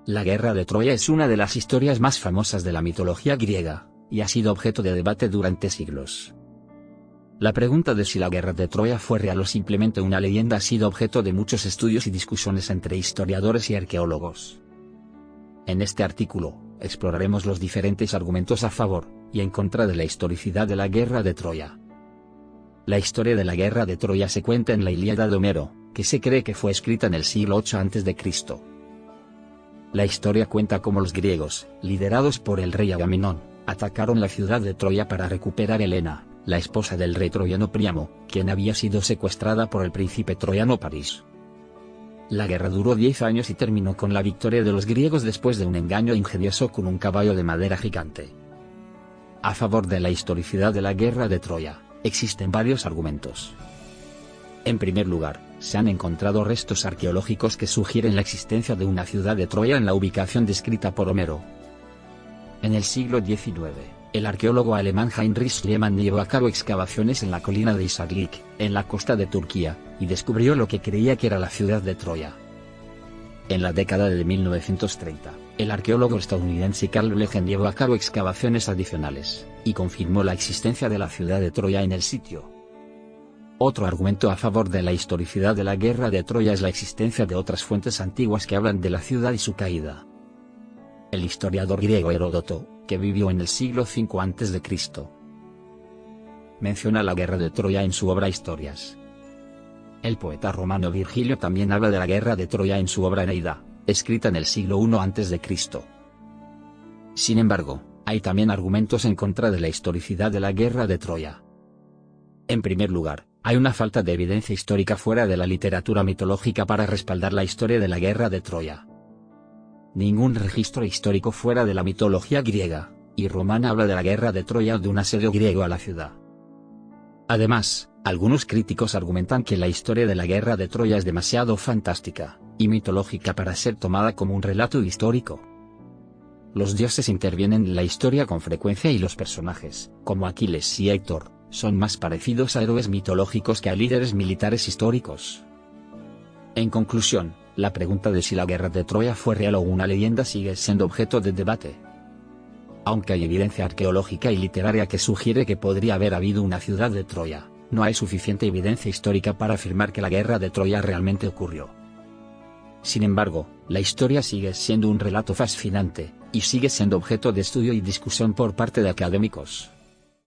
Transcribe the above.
La guerra de Troya es una de las historias más famosas de la mitología griega, y ha sido objeto de debate durante siglos. La pregunta de si la guerra de Troya fue real o simplemente una leyenda ha sido objeto de muchos estudios y discusiones entre historiadores y arqueólogos. En este artículo, exploraremos los diferentes argumentos a favor y en contra de la historicidad de la guerra de Troya. La historia de la guerra de Troya se cuenta en la Ilíada de Homero, que se cree que fue escrita en el siglo VIII a.C. La historia cuenta cómo los griegos, liderados por el rey Agamenón, atacaron la ciudad de Troya para recuperar a Helena, la esposa del rey troyano Príamo, quien había sido secuestrada por el príncipe troyano París. La guerra duró 10 años y terminó con la victoria de los griegos después de un engaño ingenioso con un caballo de madera gigante. A favor de la historicidad de la guerra de Troya, existen varios argumentos. En primer lugar, se han encontrado restos arqueológicos que sugieren la existencia de una ciudad de Troya en la ubicación descrita por Homero. En el siglo XIX, el arqueólogo alemán Heinrich Schliemann llevó a cabo excavaciones en la colina de Hisarlik, en la costa de Turquía, y descubrió lo que creía que era la ciudad de Troya. En la década de 1930, el arqueólogo estadounidense Carl Blegen llevó a cabo excavaciones adicionales, y confirmó la existencia de la ciudad de Troya en el sitio. Otro argumento a favor de la historicidad de la guerra de Troya es la existencia de otras fuentes antiguas que hablan de la ciudad y su caída. El historiador griego Heródoto, que vivió en el siglo V a.C., menciona la guerra de Troya en su obra Historias. El poeta romano Virgilio también habla de la guerra de Troya en su obra Eneida, escrita en el siglo I a.C. Sin embargo, hay también argumentos en contra de la historicidad de la guerra de Troya. En primer lugar, hay una falta de evidencia histórica fuera de la literatura mitológica para respaldar la historia de la guerra de Troya. Ningún registro histórico fuera de la mitología griega y romana habla de la guerra de Troya o de un asedio griego a la ciudad. Además, algunos críticos argumentan que la historia de la guerra de Troya es demasiado fantástica y mitológica para ser tomada como un relato histórico. Los dioses intervienen en la historia con frecuencia y los personajes, como Aquiles y Héctor, son más parecidos a héroes mitológicos que a líderes militares históricos. En conclusión, la pregunta de si la guerra de Troya fue real o una leyenda sigue siendo objeto de debate. Aunque hay evidencia arqueológica y literaria que sugiere que podría haber habido una ciudad de Troya, no hay suficiente evidencia histórica para afirmar que la guerra de Troya realmente ocurrió. Sin embargo, la historia sigue siendo un relato fascinante, y sigue siendo objeto de estudio y discusión por parte de académicos.